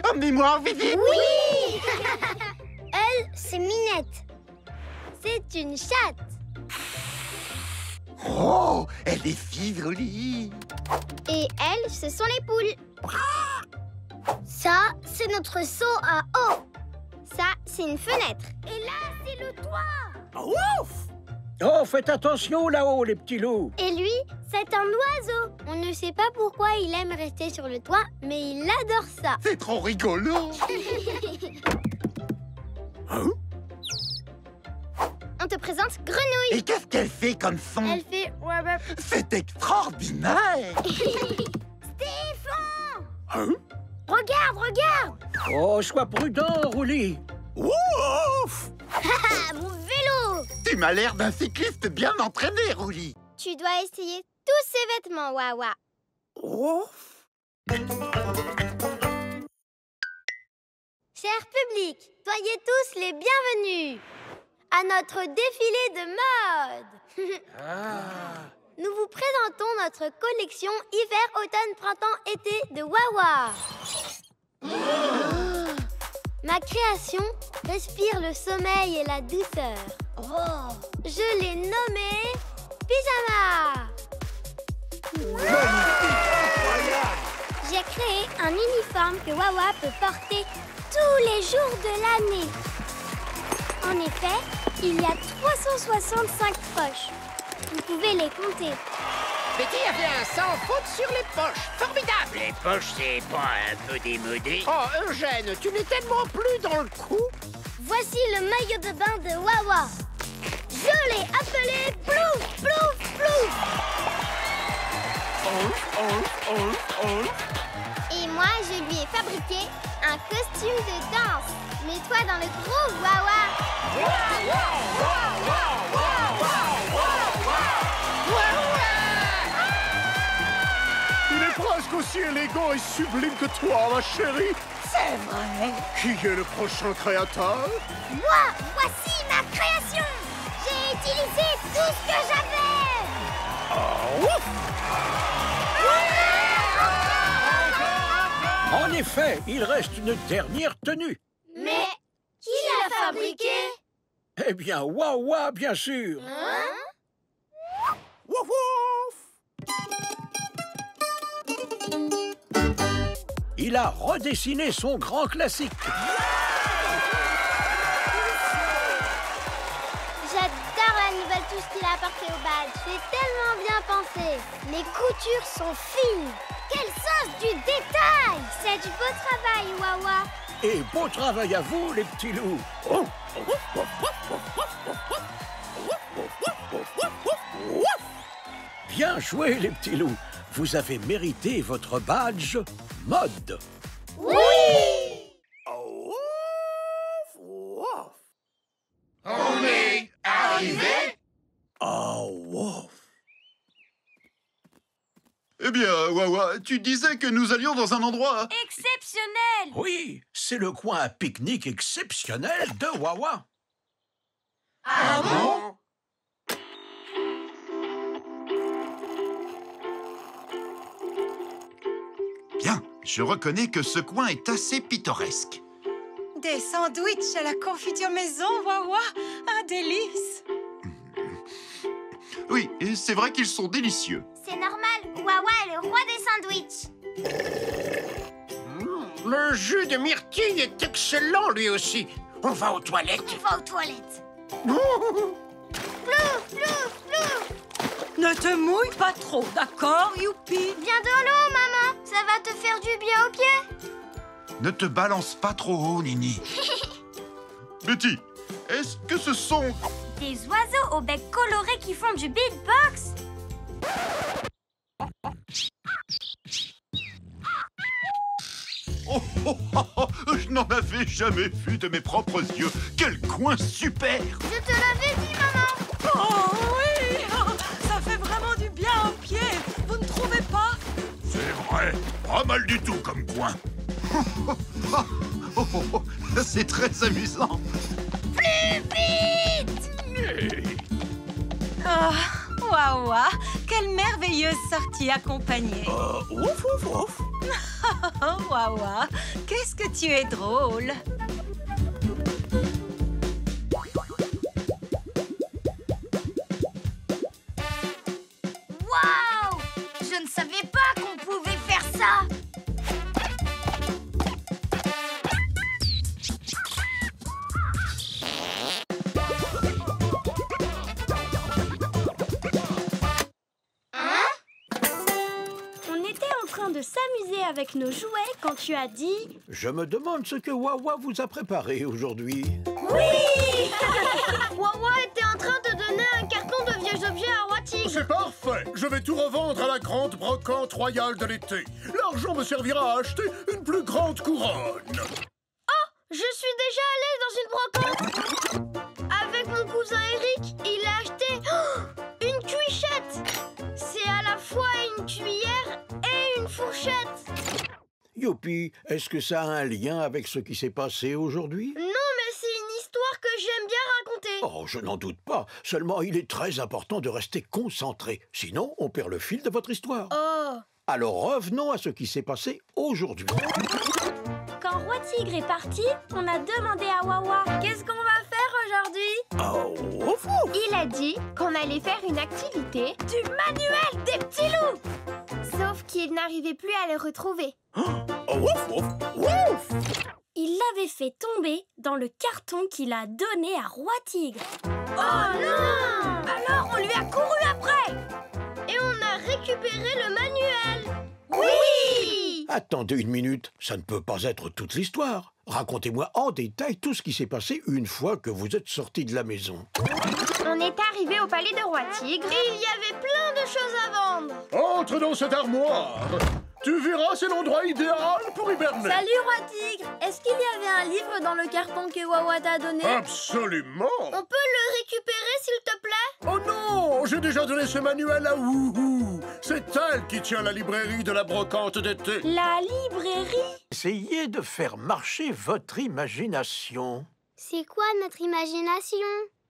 Emmenez-moi en visite. Oui. Elle, c'est Minette. C'est une chatte. Oh, elle est si jolie. Et elles, ce sont les poules. Ça, c'est notre seau à eau. Ça, c'est une fenêtre. Et là, c'est le toit. Ouf! Oh, faites attention là-haut, les petits loups. Et lui, c'est un oiseau. On ne sait pas pourquoi il aime rester sur le toit, mais il adore ça. C'est trop rigolo. Hein? On te présente Grenouille. Et qu'est-ce qu'elle fait comme son? Elle fait... C'est extraordinaire. Stéphane! Hein? Regarde, regarde! Oh, sois prudent, Roulis. Ouf! Mon vélo! Tu m'as l'air d'un cycliste bien entraîné, Roulis. Tu dois essayer tous ces vêtements, Wawa. Ouf! Cher public, soyez tous les bienvenus à notre défilé de mode. Nous vous présentons notre collection hiver, automne, printemps, été de Wawa. Ma création respire le sommeil et la douceur. Je l'ai nommée Pyjama. J'ai créé un uniforme que Wawa peut porter tous les jours de l'année. En effet, il y a 365 poches. Vous pouvez les compter. Betty a fait un sans faute sur les poches. Formidable. Les poches, c'est pas un peu démodé? Oh, Eugène, tu n'es tellement plus dans le coup. Voici le maillot de bain de Wawa. Je l'ai appelé Plouf, Plouf, Plouf. Et moi, je lui ai fabriqué un costume de danse. Mets-toi dans le gros Wawa. Il est presque aussi élégant et sublime que toi, ma chérie. C'est vrai. Qui est le prochain créateur? Moi, voici ma création. J'ai utilisé tout ce que j'avais. En effet, il reste une dernière tenue. Mais qui l'a fabriqué? Eh bien, Wawa, bien sûr. Wouf wouf! Il a redessiné son grand classique. J'adore la nouvelle touche qu'il a apportée au badge. C'est tellement bien pensé. Les coutures sont fines. Quel sens du détail! C'est du beau travail, Wawa. Et beau travail à vous, les petits loups. Oh. Bien joué, les petits loups. Vous avez mérité votre badge mode. Oui! Ouf! Wouf! On est arrivé? Oh, wouf! Eh bien, Wawa, tu disais que nous allions dans un endroit... Exceptionnel! Oui, c'est le coin à pique-nique exceptionnel de Wawa. Ah bon? Bien, je reconnais que ce coin est assez pittoresque. Des sandwichs à la confiture maison, Wawa. Un délice. Oui, et c'est vrai qu'ils sont délicieux. C'est normal, Wawa est le roi des sandwichs. Le jus de myrtille est excellent, lui aussi. On va aux toilettes. On va aux toilettes. Plouf, plouf, plouf. Ne Ne te mouille pas trop, d'accord, Youpi? Viens dans l'eau, maman. Ça va te faire du bien aux pieds. Ne te balance pas trop haut, Nini. Betty, est-ce que ce sont... Des oiseaux au bec coloré qui font du beatbox. Oh, oh, oh, oh, je n'en avais jamais vu de mes propres yeux. Quel coin super! Je te l'avais dit, maman. Oh oui! Ça fait vraiment du bien aux pieds, vous ne trouvez pas? C'est vrai, pas mal du tout comme coin. Oh, oh, oh, c'est très amusant. Plus vite! Oh, Wawa, quelle merveilleuse sortie accompagnée. Ouf, ouf, ouf. Oh, Wawa, qu'est-ce que tu es drôle. Waouh! Je ne savais pas qu'on pouvait faire ça. De s'amuser avec nos jouets quand tu as dit... Je me demande ce que Wawa vous a préparé aujourd'hui. Oui. Wawa était en train de donner un carton de vieux objets à Roi Tigre. C'est parfait. Je vais tout revendre à la grande brocante royale de l'été. L'argent me servira à acheter une plus grande couronne. Oh, je suis déjà allée dans une brocante. Avec mon cousin Eric, il a acheté une cuichette. C'est à la fois une cuillère et une fourchette. Youpi, est-ce que ça a un lien avec ce qui s'est passé aujourd'hui? Non, mais c'est une histoire que j'aime bien raconter. Oh, je n'en doute pas. Seulement, il est très important de rester concentré. Sinon, on perd le fil de votre histoire. Oh. Alors, revenons à ce qui s'est passé aujourd'hui. Quand Roi Tigre est parti, on a demandé à Wawa qu'est-ce qu'on va faire aujourd'hui. Oh, ouf, ouf. Il a dit qu'on allait faire une activité du manuel des petits loups. Sauf qu'il n'arrivait plus à les retrouver. Oh, ouf, ouf, ouf. Il l'avait fait tomber dans le carton qu'il a donné à Roi Tigre. Oh non! Alors on lui a couru après. Et on a récupéré le manuel. Oui! Attendez une minute, ça ne peut pas être toute l'histoire. Racontez-moi en détail tout ce qui s'est passé une fois que vous êtes sorti de la maison. On est arrivé au palais de Roi Tigre et il y avait plein de choses à vendre. Entre dans cette armoire. Tu verras, c'est l'endroit idéal pour hiberner. Salut Roi Tigre. Est-ce qu'il y avait un livre dans le carton que Wawa t'a donné? Absolument. On peut le récupérer s'il te plaît? Oh non, j'ai déjà donné ce manuel à Wouhou. C'est elle qui tient la librairie de la brocante d'été. La librairie? Essayez de faire marcher votre imagination. C'est quoi notre imagination?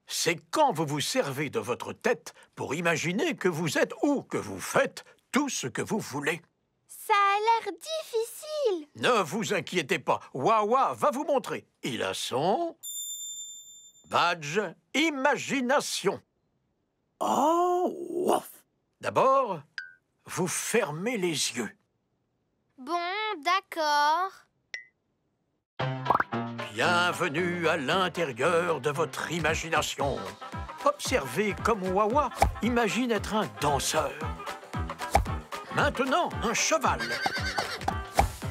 C'est quand vous vous servez de votre tête pour imaginer que vous êtes ou que vous faites tout ce que vous voulez. Ça a l'air difficile. Ne vous inquiétez pas, Wawa va vous montrer. Il a son badge imagination. Oh, ouf. D'abord, vous fermez les yeux. Bon, d'accord. Bienvenue à l'intérieur de votre imagination. Observez comme Wawa imagine être un danseur. Maintenant, un cheval.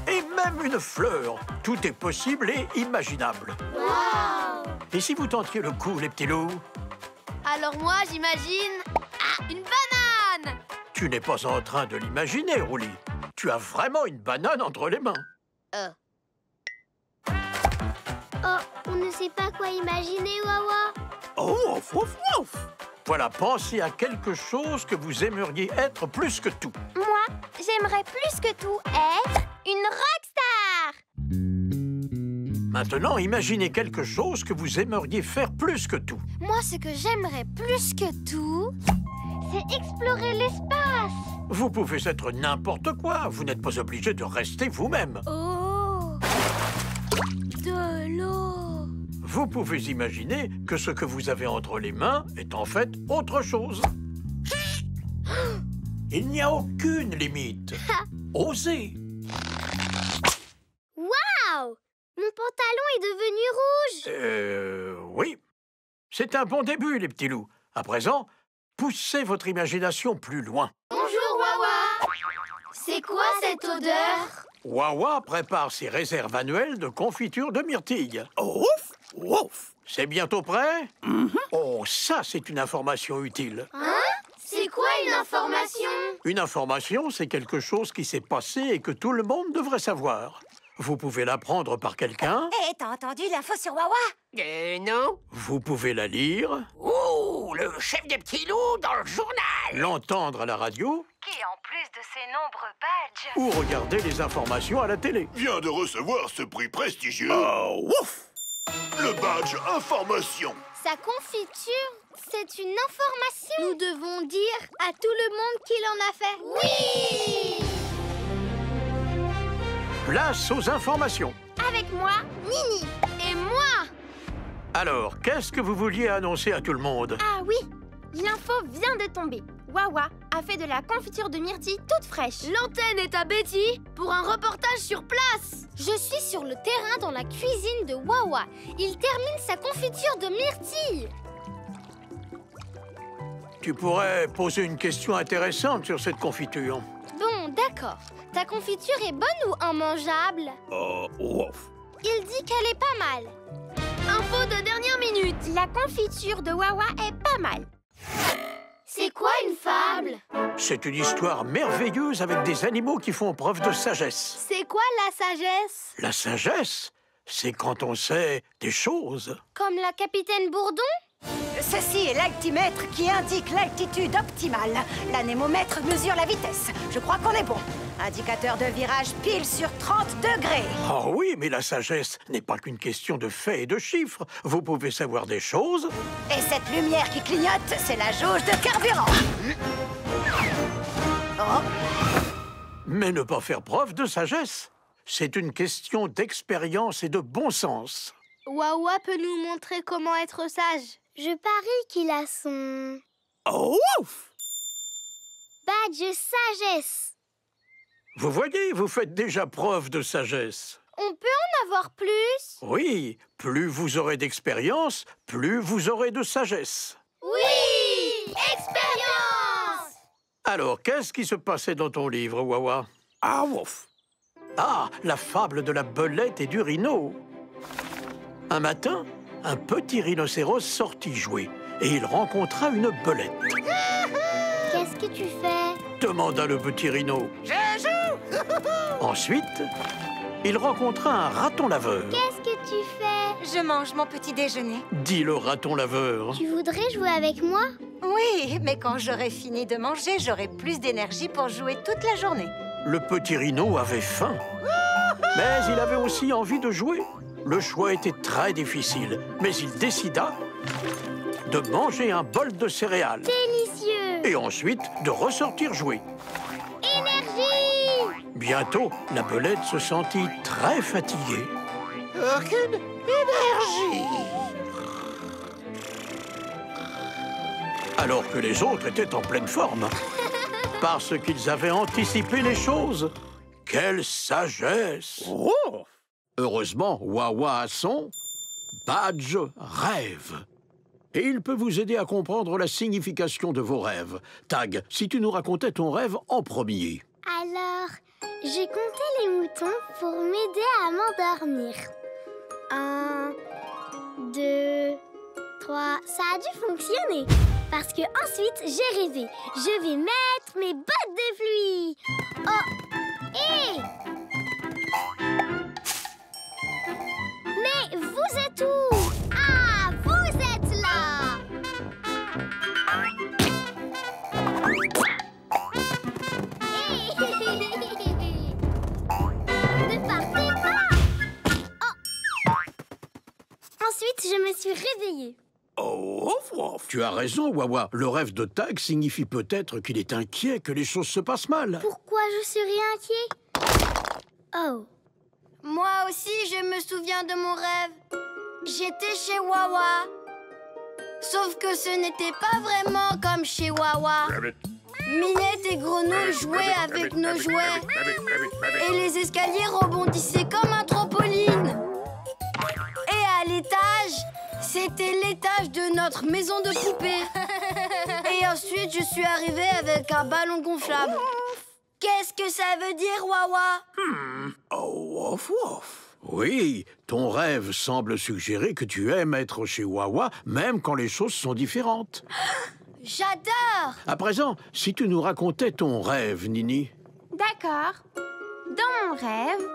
Et même une fleur. Tout est possible et imaginable. Wow! Et si vous tentiez le coup, les petits loups? Alors moi, j'imagine... une banane! Tu n'es pas en train de l'imaginer, Rouli. Tu as vraiment une banane entre les mains. Oh, on ne sait pas quoi imaginer, Wawa. Oh, ouf, ouf, ouf. Voilà, pensez à quelque chose que vous aimeriez être plus que tout. Moi, j'aimerais plus que tout être une rockstar. Maintenant, imaginez quelque chose que vous aimeriez faire plus que tout. Moi, ce que j'aimerais plus que tout, c'est explorer l'espace. Vous pouvez être n'importe quoi. Vous n'êtes pas obligé de rester vous-même. Oh, de l'eau. Vous pouvez imaginer que ce que vous avez entre les mains est en fait autre chose. Il n'y a aucune limite. Osez. Waouh! Mon pantalon est devenu rouge. Oui. C'est un bon début, les petits loups. À présent, poussez votre imagination plus loin. Bonjour, Wawa. C'est quoi cette odeur? Wawa prépare ses réserves annuelles de confiture de myrtille. Ouf, ouf. C'est bientôt prêt? Oh, ça, c'est une information utile. Hein? C'est quoi une information? Une information, c'est quelque chose qui s'est passé et que tout le monde devrait savoir. Vous pouvez l'apprendre par quelqu'un. Et t'as entendu l'info sur Wawa? Non. Vous pouvez la lire. Oh, le chef des petits loups dans le journal. L'entendre à la radio. Qui, en plus de ses nombreux badges... Ou regarder les informations à la télé. Vient de recevoir ce prix prestigieux. Oh, ouf. Le badge information. Sa confiture, c'est une information. Nous devons dire à tout le monde qu'il en a fait. Oui! Place aux informations. Avec moi, Nini. Et moi. Alors, qu'est-ce que vous vouliez annoncer à tout le monde? Ah oui, l'info vient de tomber. Wawa a fait de la confiture de myrtille toute fraîche. L'antenne est à Betty pour un reportage sur place. Je suis sur le terrain dans la cuisine de Wawa. Il termine sa confiture de myrtille. Tu pourrais poser une question intéressante sur cette confiture. Bon, d'accord. Ta confiture est bonne ou immangeable? Ouf. Il dit qu'elle est pas mal. Info de dernière minute. La confiture de Wawa est pas mal. C'est quoi une fable? C'est une histoire merveilleuse avec des animaux qui font preuve de sagesse. C'est quoi la sagesse? La sagesse, c'est quand on sait des choses. Comme la capitaine Bourdon? Ceci est l'altimètre qui indique l'altitude optimale. L'anémomètre mesure la vitesse. Je crois qu'on est bon. Indicateur de virage pile sur 30 degrés. Oh oui, mais la sagesse n'est pas qu'une question de faits et de chiffres. Vous pouvez savoir des choses. Et cette lumière qui clignote, c'est la jauge de carburant. Oh. Mais ne pas faire preuve de sagesse, c'est une question d'expérience et de bon sens. Wawa peut nous montrer comment être sage. Je parie qu'il a son... Ouf. badge sagesse. Vous voyez, vous faites déjà preuve de sagesse. On peut en avoir plus? Oui, plus vous aurez d'expérience, plus vous aurez de sagesse. Oui! Expérience! Alors, qu'est-ce qui se passait dans ton livre, Wawa? Ah, ouf. Ah, la fable de la belette et du rhino. Un matin, un petit rhinocéros sortit jouer et il rencontra une belette. Qu'est-ce que tu fais? Demanda le petit rhino. Je joue. Ensuite, il rencontra un raton laveur. Qu'est-ce que tu fais? Je mange mon petit déjeuner. Dit le raton laveur. Tu voudrais jouer avec moi? Oui, mais quand j'aurai fini de manger, j'aurai plus d'énergie pour jouer toute la journée. Le petit rhino avait faim, mais il avait aussi envie de jouer. Le choix était très difficile, mais il décida de manger un bol de céréales. Délicieux! Et ensuite de ressortir jouer. Énergie! Bientôt, la belette se sentit très fatiguée. Aucune énergie. Alors que les autres étaient en pleine forme. Parce qu'ils avaient anticipé les choses. Quelle sagesse! Oh. Heureusement, Wawa a son badge rêve. Et il peut vous aider à comprendre la signification de vos rêves. Tag, si tu nous racontais ton rêve en premier. Alors, j'ai compté les moutons pour m'aider à m'endormir. 1, 2, 3... Ça a dû fonctionner. Parce que ensuite, j'ai rêvé. Je vais mettre mes bottes de pluie. Oh! Hé! Mais vous êtes où? Ah, vous êtes là! Ne partez pas! Oh! Ensuite, je me suis réveillée. Ouf, ouf. Tu as raison, Wawa. Le rêve de Tag signifie peut-être qu'il est inquiet, que les choses se passent mal. Pourquoi je serais inquiet? Oh. Moi aussi, je me souviens de mon rêve. J'étais chez Wawa. Sauf que ce n'était pas vraiment comme chez Wawa. Minette et Grenouille jouaient avec nos jouets. Et les escaliers rebondissaient comme un trampoline. Et à l'étage, C'était l'étage de notre maison de poupée. Et ensuite, je suis arrivée avec un ballon gonflable. Qu'est-ce que ça veut dire, Wawa? Oh, wouf, wouf. Oui, ton rêve semble suggérer que tu aimes être chez Wawa, même quand les choses sont différentes. J'adore! À présent, si tu nous racontais ton rêve, Nini. D'accord. Dans mon rêve,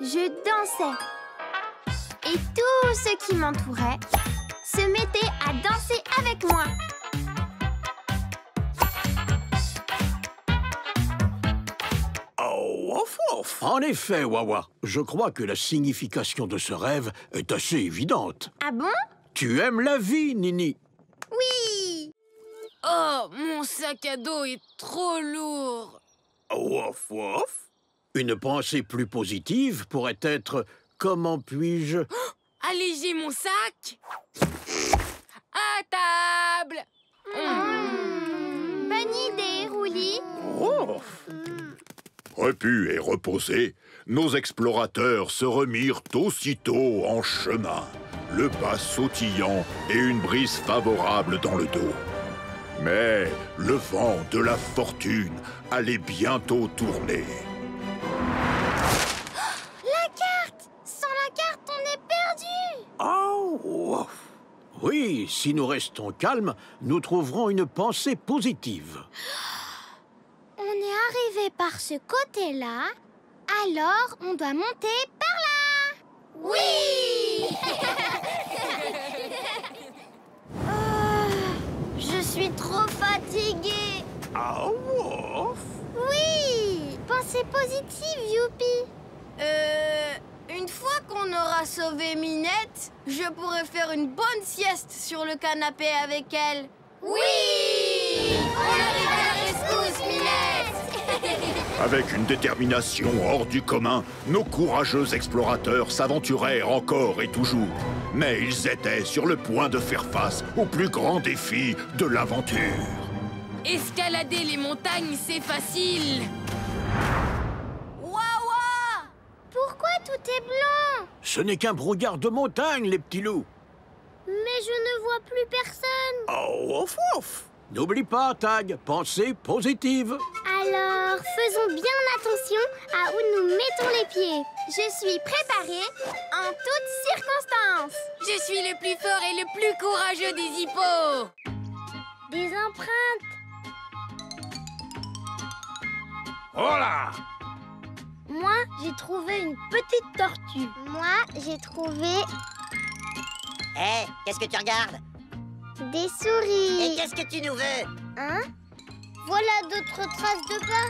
je dansais. Et tous ceux qui m'entouraient se mettaient à danser avec moi. Oh, wouf, wouf. En effet, Wawa, je crois que la signification de ce rêve est assez évidente. Ah bon? Tu aimes la vie, Nini. Oui! Oh, mon sac à dos est trop lourd. Wouf, wouf. Une pensée plus positive pourrait être « Comment puis-je » Alléger mon sac. À table. Bonne idée, Rouli. Wouf. Repus et reposés, nos explorateurs se remirent aussitôt en chemin, le pas sautillant et une brise favorable dans le dos. Mais le vent de la fortune allait bientôt tourner. La carte! Sans la carte, on est perdu! Oh, wouf. Oui, si nous restons calmes, nous trouverons une pensée positive. On est arrivé par ce côté-là, alors on doit monter par là! Oui! Je suis trop fatiguée. Oh, wouf. Oui! Pensée positive, Youpi! Une fois qu'on aura sauvé Minette, je pourrai faire une bonne sieste sur le canapé avec elle. Oui! On arrive à la rescousse, Minette! Avec une détermination hors du commun, nos courageux explorateurs s'aventurèrent encore et toujours. Mais ils étaient sur le point de faire face au plus grand défi de l'aventure. Escalader les montagnes, c'est facile. Wawa! Pourquoi tout est blanc? Ce n'est qu'un brouillard de montagne, les petits loups. Mais je ne vois plus personne. Oh, wouf, wouf. N'oublie pas, Tag, pensée positive. Alors, faisons bien attention à où nous mettons les pieds. Je suis préparée en toutes circonstances. Je suis le plus fort et le plus courageux des hippos. Des empreintes. Voilà. Moi, j'ai trouvé une petite tortue. Moi, j'ai trouvé Hé, qu'est-ce que tu regardes? des souris. Et qu'est-ce que tu nous veux? Hein? Voilà d'autres traces de pas.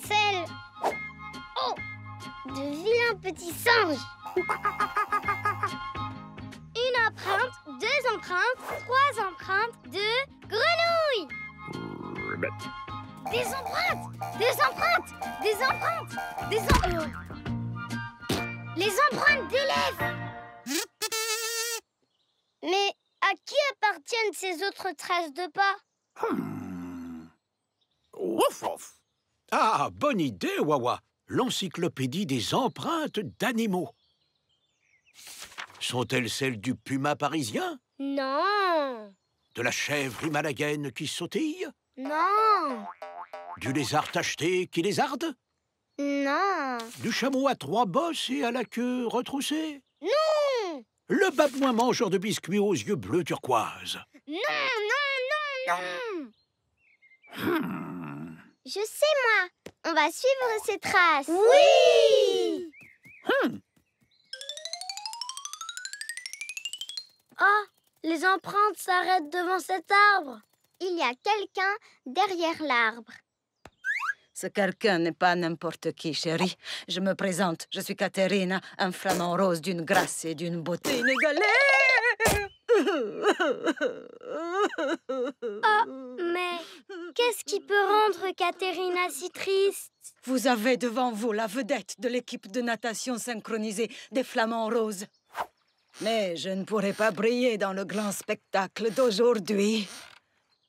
Celles... Oh! De vilains petits singes. Une empreinte, deux empreintes, trois empreintes de grenouilles. Des empreintes! Des empreintes! Des empreintes! Des Les empreintes d'élèves! Mais à qui appartiennent ces autres traces de pas? Wouf, wouf. Ah, bonne idée, Wawa. L'encyclopédie des empreintes d'animaux. Sont-elles celles du puma parisien? Non! De la chèvre himalayenne qui sautille? Non! Du lézard tacheté qui lézarde? Non! Du chameau à trois bosses et à la queue retroussée? Non! Le babouin mangeur de biscuits aux yeux bleus turquoise? Non, non, non, non! Je sais, moi! On va suivre ces traces! Oui! Ah! Les empreintes s'arrêtent devant cet arbre! Il y a quelqu'un derrière l'arbre. Ce quelqu'un n'est pas n'importe qui, chérie. Je me présente, je suis Caterina, un flamant rose d'une grâce et d'une beauté inégalée. Ah, mais qu'est-ce qui peut rendre Caterina si triste? Vous avez devant vous la vedette de l'équipe de natation synchronisée des Flamants Roses. Mais je ne pourrai pas briller dans le grand spectacle d'aujourd'hui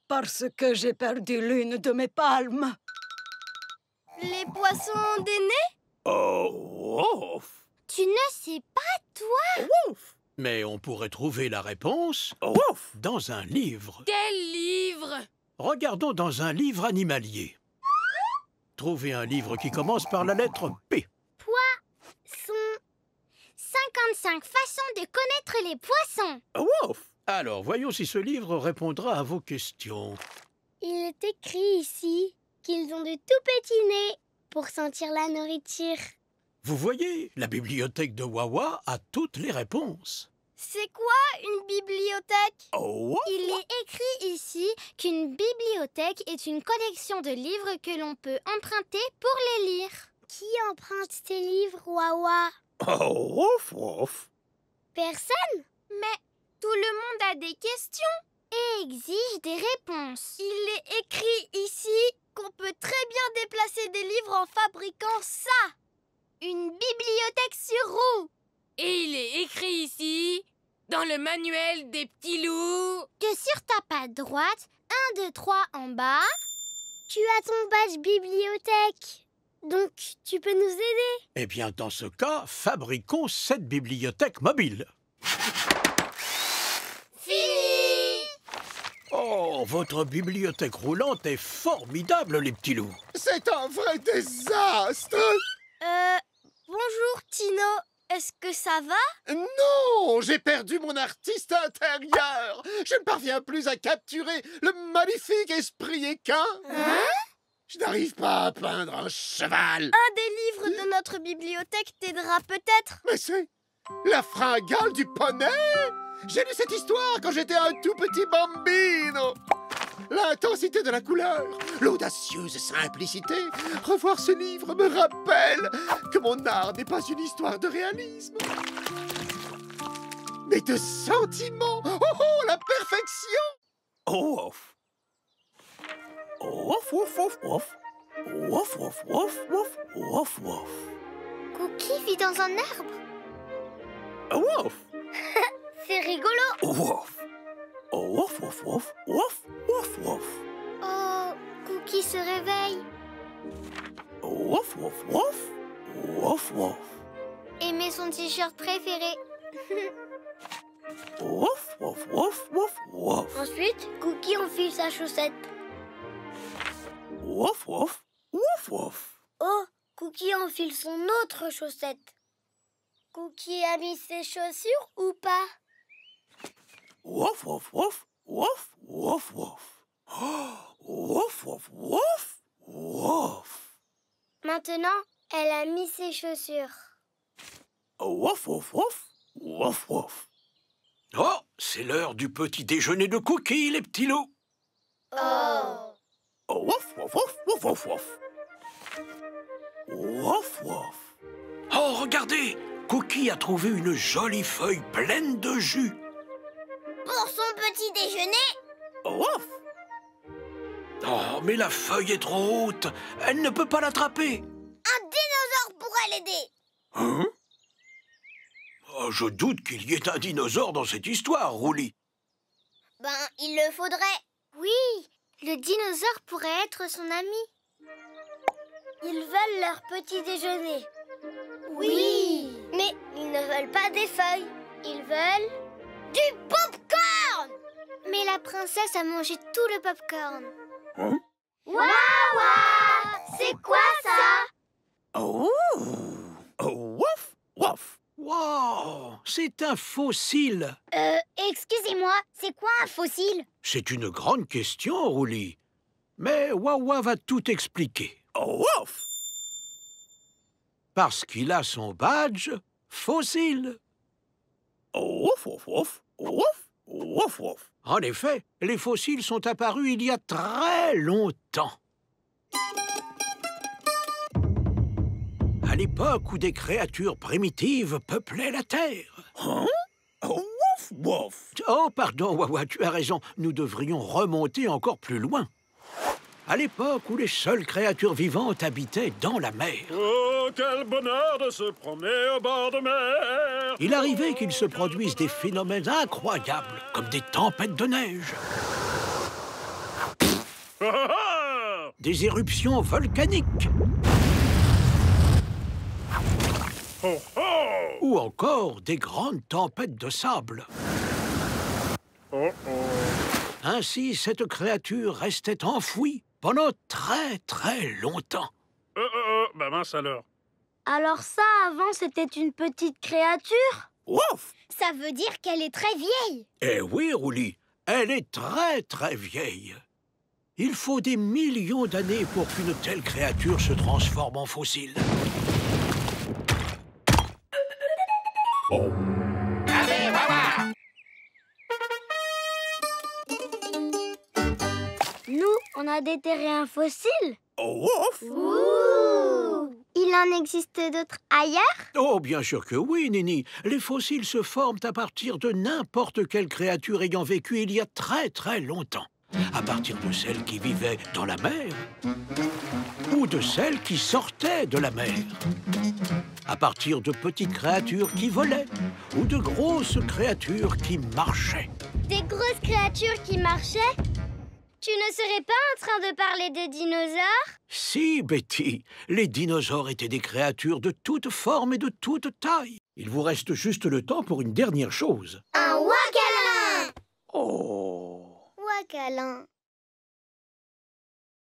parce que j'ai perdu l'une de mes palmes. Les poissons des nez? Oh, wouf. Tu ne sais pas, toi? Wouf. Mais on pourrait trouver la réponse dans un livre. Quel livre? Regardons dans un livre animalier. Trouvez un livre qui commence par la lettre P. Poisson. 55 façons de connaître les poissons. Alors, voyons si ce livre répondra à vos questions. Il est écrit ici qu'ils ont de tout petits nez pour sentir la nourriture. Vous voyez, la bibliothèque de Wawa a toutes les réponses. C'est quoi une bibliothèque? Il est écrit ici qu'une bibliothèque est une collection de livres que l'on peut emprunter pour les lire. Qui emprunte ces livres, Wawa? Personne? Mais tout le monde a des questions et exige des réponses. Il est écrit ici qu'on peut très bien déplacer des livres en fabriquant ça. Une bibliothèque sur roue. Et il est écrit ici, dans le manuel des petits loups, que sur ta patte droite, 1, 2, 3 en bas, tu as ton badge bibliothèque. Donc, tu peux nous aider. Eh bien, dans ce cas, fabriquons cette bibliothèque mobile. Fini! Oh, Votre bibliothèque roulante est formidable, les petits loups. C'est un vrai désastre! Bonjour, Tino. Est-ce que ça va? Non, j'ai perdu mon artiste intérieur. Je ne parviens plus à capturer le magnifique esprit équin. Je n'arrive pas à peindre un cheval. Un des livres de notre bibliothèque t'aidera peut-être. Mais c'est la fringale du poney. J'ai lu cette histoire quand j'étais un tout petit bambino. L'intensité de la couleur, l'audacieuse simplicité. Revoir ce livre me rappelle que mon art n'est pas une histoire de réalisme, mais de sentiments. Oh, la perfection! Ouf. Ouf, ouf, ouf, ouf. Ouf, ouf, ouf, ouf, ouf, ouf. Cookie vit dans un arbre. Ouf. C'est rigolo. Ouf. Ouf, ouf, ouf, ouf, ouf, ouf. Oh, Cookie se réveille. Ouf, ouf, ouf, ouf, ouf. Et met son t-shirt préféré. Ouf, ouf, ouf, ouf, ouf. Ensuite, Cookie enfile sa chaussette. Ouf, ouf, ouf, ouf. Oh, Cookie enfile son autre chaussette. Cookie a mis ses chaussures ou pas? Ouf, ouf, ouf, ouf, ouf, ouf. Ouf, ouf, ouf, ouf. Maintenant, elle a mis ses chaussures. Ouf, ouf, ouf, ouf, ouf. Oh, c'est l'heure du petit déjeuner de Cookie, les petits loups. Oh. Ouf, ouf, ouf, ouf, ouf, ouf. Ouf, ouf. Oh, regardez, Cookie a trouvé une jolie feuille pleine de jus. Pour son petit déjeuner? Ouf. Oh, mais la feuille est trop haute. Elle ne peut pas l'attraper. Un dinosaure pourrait l'aider. Hein? Oh, je doute qu'il y ait un dinosaure dans cette histoire, Roulis. Ben, il le faudrait. Oui, le dinosaure pourrait être son ami. Ils veulent leur petit déjeuner. Oui. Mais ils ne veulent pas des feuilles. Ils veulent du pop-corn. Mais la princesse a mangé tout le pop-corn. Hein? Waouh! C'est quoi ça? Oh! Ouf, ouf. Wow, c'est un fossile. Excusez-moi, c'est quoi un fossile? C'est une grande question, Roulis. Mais Wawa va tout expliquer. Ouf. Parce qu'il a son badge fossile. Ouf, ouf, ouf, ouf, ouf, ouf. En effet, les fossiles sont apparus il y a très longtemps. À l'époque où des créatures primitives peuplaient la Terre. Hein? Ouf, ouf. Oh, pardon, Wawa, tu as raison. Nous devrions remonter encore plus loin. À l'époque où les seules créatures vivantes habitaient dans la mer. Oh, quel bonheur de se promener au bord de mer! Il arrivait qu'il se produise des phénomènes incroyables, comme des tempêtes de neige, des éruptions volcaniques, Oh, oh! ou encore des grandes tempêtes de sable. Ainsi, cette créature restait enfouie pendant très très longtemps. Bah mince alors. Alors ça, avant, c'était une petite créature? Ouf! Ça veut dire qu'elle est très vieille. Eh oui, Rouli, elle est très très vieille. Il faut des millions d'années pour qu'une telle créature se transforme en fossile. Allez, va voir. Nous, on a déterré un fossile? Ouf! Il en existe d'autres ailleurs? Oh, bien sûr que oui, Nini. Les fossiles se forment à partir de n'importe quelle créature ayant vécu il y a très très longtemps. À partir de celles qui vivaient dans la mer, ou de celles qui sortaient de la mer. À partir de petites créatures qui volaient, ou de grosses créatures qui marchaient. Des grosses créatures qui marchaient? Tu ne serais pas en train de parler de dinosaures? Si, Betty, les dinosaures étaient des créatures de toutes formes et de toutes tailles. Il vous reste juste le temps pour une dernière chose. Un wakalan! Oh! Wakalan.